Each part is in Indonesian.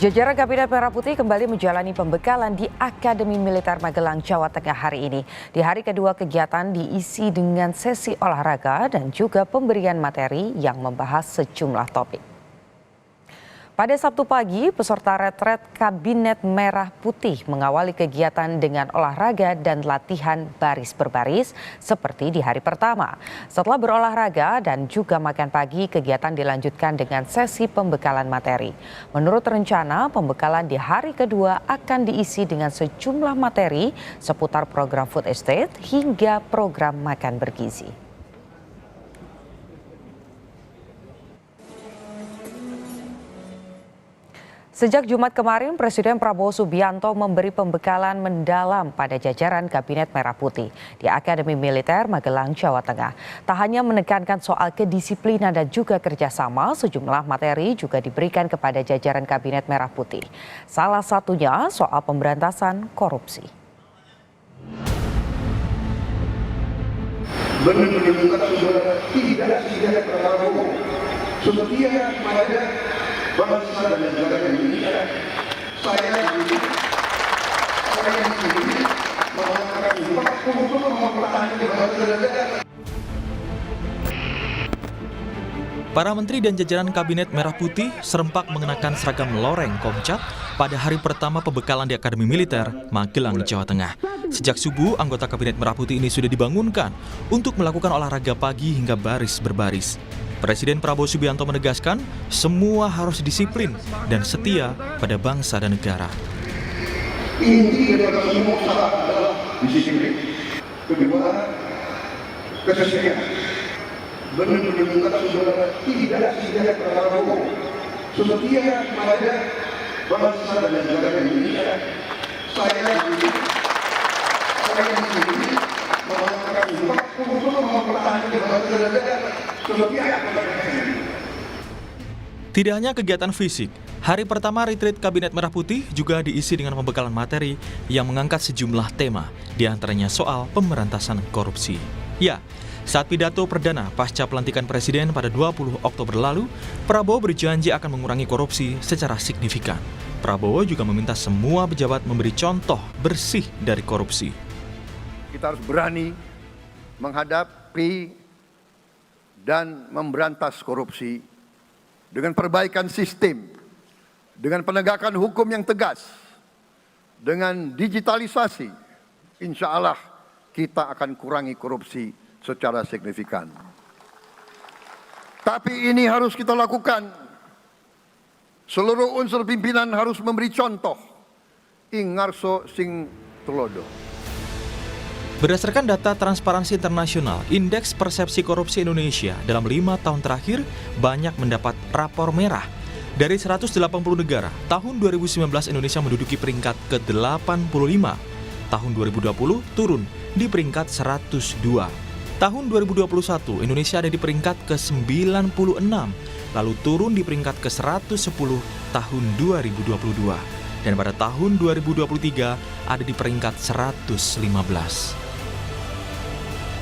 Jajaran Kabinet Merah Putih kembali menjalani pembekalan di Akademi Militer Magelang, Jawa Tengah hari ini. Di hari kedua kegiatan diisi dengan sesi olahraga dan juga pemberian materi yang membahas sejumlah topik. Pada Sabtu pagi, peserta retret Kabinet Merah Putih mengawali kegiatan dengan olahraga dan latihan baris berbaris seperti di hari pertama. Setelah berolahraga dan juga makan pagi, kegiatan dilanjutkan dengan sesi pembekalan materi. Menurut rencana, pembekalan di hari kedua akan diisi dengan sejumlah materi seputar program food estate hingga program makan bergizi. Sejak Jumat kemarin, Presiden Prabowo Subianto memberi pembekalan mendalam pada jajaran Kabinet Merah Putih di Akademi Militer Magelang, Jawa Tengah. Tak hanya menekankan soal kedisiplinan dan juga kerjasama, sejumlah materi juga diberikan kepada jajaran Kabinet Merah Putih. Salah satunya soal pemberantasan korupsi. Menunjukkan saudara tidak Prabowo setia pada bangsa dan negara Indonesia. Saya di sini mengatakan 40 mempertahankan bangsa dan negara. Para menteri dan jajaran Kabinet Merah Putih serempak mengenakan seragam loreng Komcat pada hari pertama pembekalan di Akademi Militer Magelang, Jawa Tengah. Sejak subuh, anggota Kabinet Merah Putih ini sudah dibangunkan untuk melakukan olahraga pagi hingga baris berbaris. Presiden Prabowo Subianto menegaskan semua harus disiplin dan setia pada bangsa dan negara. Inti dari semua usaha adalah disiplin. Kedua, kesetiaan. Menunjukkan saudara tidak Prabowo setia pada bangsa dan negara Indonesia. Saya di sini mengatakan 40 mempertahankan bangsa dan negara. Tidak hanya kegiatan fisik, hari pertama retreat Kabinet Merah Putih juga diisi dengan pembekalan materi yang mengangkat sejumlah tema, diantaranya soal pemberantasan korupsi. Ya, saat pidato perdana pasca pelantikan Presiden pada 20 Oktober lalu, Prabowo berjanji akan mengurangi korupsi secara signifikan. Prabowo juga meminta semua pejabat memberi contoh bersih dari korupsi. Kita harus berani menghadapi dan memberantas korupsi dengan perbaikan sistem, dengan penegakan hukum yang tegas, dengan digitalisasi. Insya Allah kita akan kurangi korupsi secara signifikan. Tapi ini harus kita lakukan. Seluruh unsur pimpinan harus memberi contoh. Ing ngarso sing tulodo. Berdasarkan data Transparansi Internasional, Indeks Persepsi Korupsi Indonesia dalam 5 tahun terakhir banyak mendapat rapor merah. Dari 180 negara, tahun 2019 Indonesia menduduki peringkat ke-85. Tahun 2020 turun di peringkat 102. Tahun 2021 Indonesia ada di peringkat ke-96, lalu turun di peringkat ke-110 tahun 2022. Dan pada tahun 2023 ada di peringkat 115.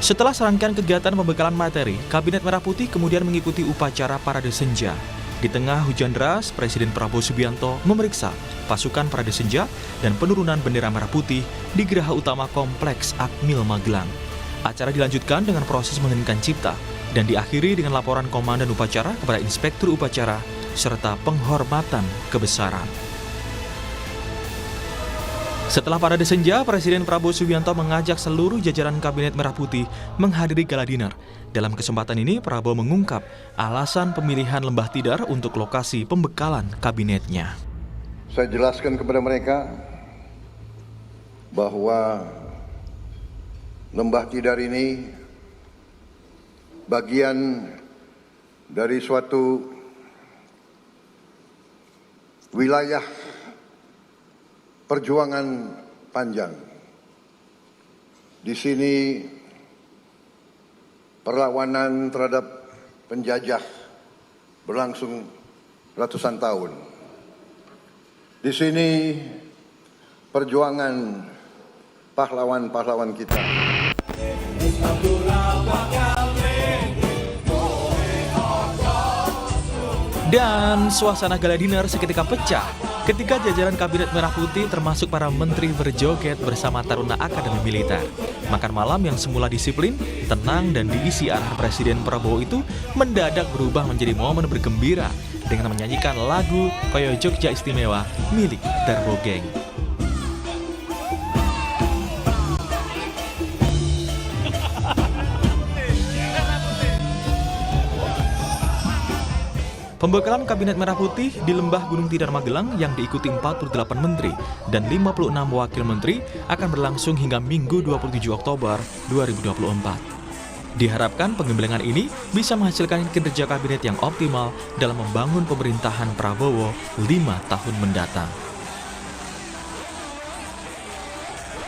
Setelah serangkaian kegiatan pembekalan materi, Kabinet Merah Putih kemudian mengikuti upacara Parade Senja. Di tengah hujan deras, Presiden Prabowo Subianto memeriksa pasukan Parade Senja dan penurunan bendera merah putih di Geraha Utama Kompleks Akmil Magelang. Acara dilanjutkan dengan proses mengeningkan cipta dan diakhiri dengan laporan komandan upacara kepada inspektur upacara serta penghormatan kebesaran. Setelah Parade Senja, Presiden Prabowo Subianto mengajak seluruh jajaran Kabinet Merah Putih menghadiri gala dinner. Dalam kesempatan ini, Prabowo mengungkap alasan pemilihan Lembah Tidar untuk lokasi pembekalan kabinetnya. Saya jelaskan kepada mereka bahwa Lembah Tidar ini bagian dari suatu wilayah perjuangan panjang. Di sini perlawanan terhadap penjajah berlangsung ratusan tahun. Di sini perjuangan pahlawan-pahlawan kita. Dan suasana gala dinner seketika pecah ketika jajaran Kabinet Merah Putih termasuk para menteri berjoget bersama taruna Akademi Militer. Makan malam yang semula disiplin, tenang, dan diisi arahan Presiden Prabowo itu mendadak berubah menjadi momen bergembira dengan menyanyikan lagu Koyo Jogja Istimewa milik Terbogeng. Pembekalan Kabinet Merah Putih di Lembah Gunung Tidar Magelang yang diikuti 48 menteri dan 56 wakil menteri akan berlangsung hingga Minggu 27 Oktober 2024. Diharapkan pengembelengan ini bisa menghasilkan kinerja kabinet yang optimal dalam membangun pemerintahan Prabowo 5 tahun mendatang.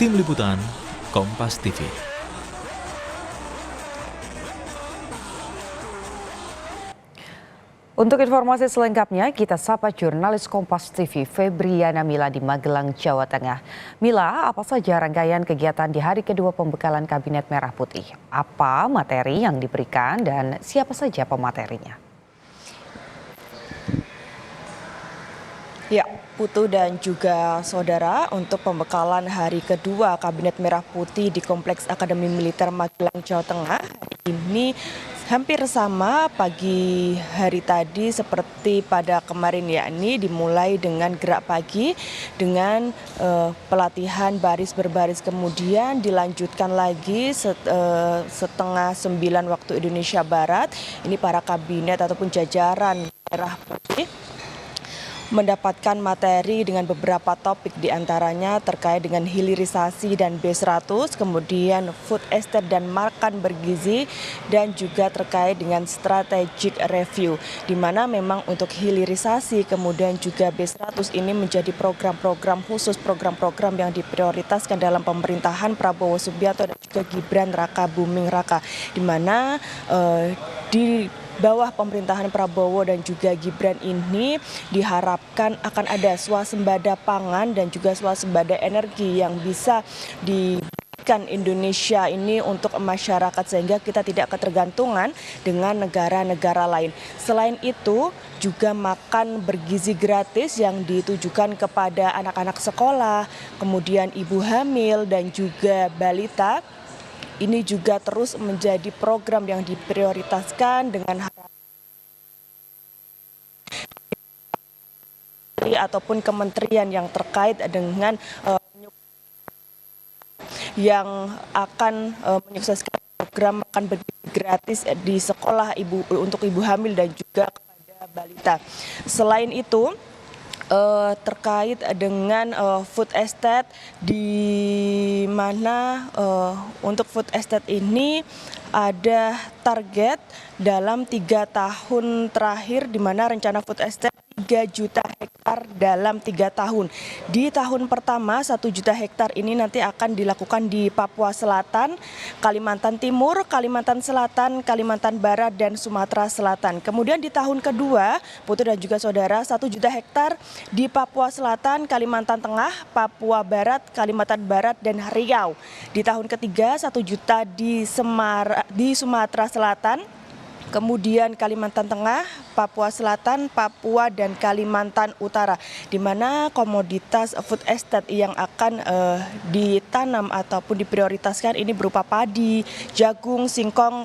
Tim Liputan, Kompas TV. Untuk informasi selengkapnya, kita sapa jurnalis Kompas TV Febriana Mila di Magelang, Jawa Tengah. Mila, apa saja rangkaian kegiatan di hari kedua pembekalan Kabinet Merah Putih? Apa materi yang diberikan dan siapa saja pematerinya? Ya, Putu dan juga saudara, untuk pembekalan hari kedua Kabinet Merah Putih di Kompleks Akademi Militer Magelang, Jawa Tengah, ini hampir sama pagi hari tadi seperti pada kemarin, yakni dimulai dengan gerak pagi dengan pelatihan baris berbaris, kemudian dilanjutkan lagi setengah 9 waktu Indonesia Barat. Ini para kabinet ataupun jajaran Merah Putih mendapatkan materi dengan beberapa topik, diantaranya terkait dengan hilirisasi dan B100, kemudian food estate dan makan bergizi, dan juga terkait dengan strategic review, di mana memang untuk hilirisasi kemudian juga B100 ini menjadi program-program khusus, program-program yang diprioritaskan dalam pemerintahan Prabowo Subianto dan juga Gibran Raka Buming Raka, di mana di bawah pemerintahan Prabowo dan juga Gibran ini diharapkan akan ada swasembada pangan dan juga swasembada energi yang bisa diberikan Indonesia ini untuk masyarakat, sehingga kita tidak ketergantungan dengan negara-negara lain. Selain itu juga makan bergizi gratis yang ditujukan kepada anak-anak sekolah, kemudian ibu hamil dan juga balita. Ini juga terus menjadi program yang diprioritaskan dengan ataupun kementerian yang terkait dengan yang akan menyukseskan program makan bergizi gratis di sekolah untuk ibu hamil dan juga kepada balita. Selain itu, terkait dengan food estate, di mana untuk food estate ini ada target dalam 3 tahun terakhir, di mana rencana food estate 3 juta hektar dalam 3 tahun. Di tahun pertama 1 juta hektar ini nanti akan dilakukan di Papua Selatan, Kalimantan Timur, Kalimantan Selatan, Kalimantan Barat, dan Sumatera Selatan. Kemudian di tahun kedua, Putu dan juga saudara, 1 juta hektar di Papua Selatan, Kalimantan Tengah, Papua Barat, Kalimantan Barat, dan Riau. Di tahun ketiga, 1 juta di Sumatera Selatan, kemudian Kalimantan Tengah, Papua Selatan, Papua, dan Kalimantan Utara, di mana komoditas food estate yang akan ditanam ataupun diprioritaskan ini berupa padi, jagung, singkong,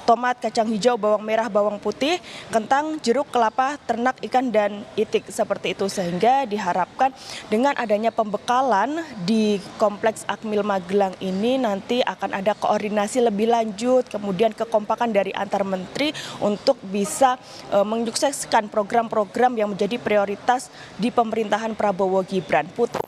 tomat, kacang hijau, bawang merah, bawang putih, kentang, jeruk, kelapa, ternak, ikan, dan itik, seperti itu. Sehingga diharapkan dengan adanya pembekalan di Kompleks Akmil Magelang ini nanti akan ada koordinasi lebih lanjut, kemudian kekompakan dari antar menteri untuk bisa menyukseskan program-program yang menjadi prioritas di pemerintahan Prabowo Gibran. Putu.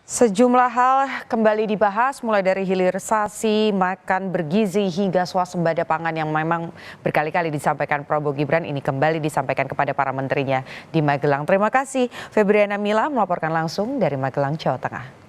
Sejumlah hal kembali dibahas, mulai dari hilirisasi, makan bergizi, hingga swasembada pangan yang memang berkali-kali disampaikan Prabowo Gibran, ini kembali disampaikan kepada para menterinya di Magelang. Terima kasih Febriana Mila melaporkan langsung dari Magelang, Jawa Tengah.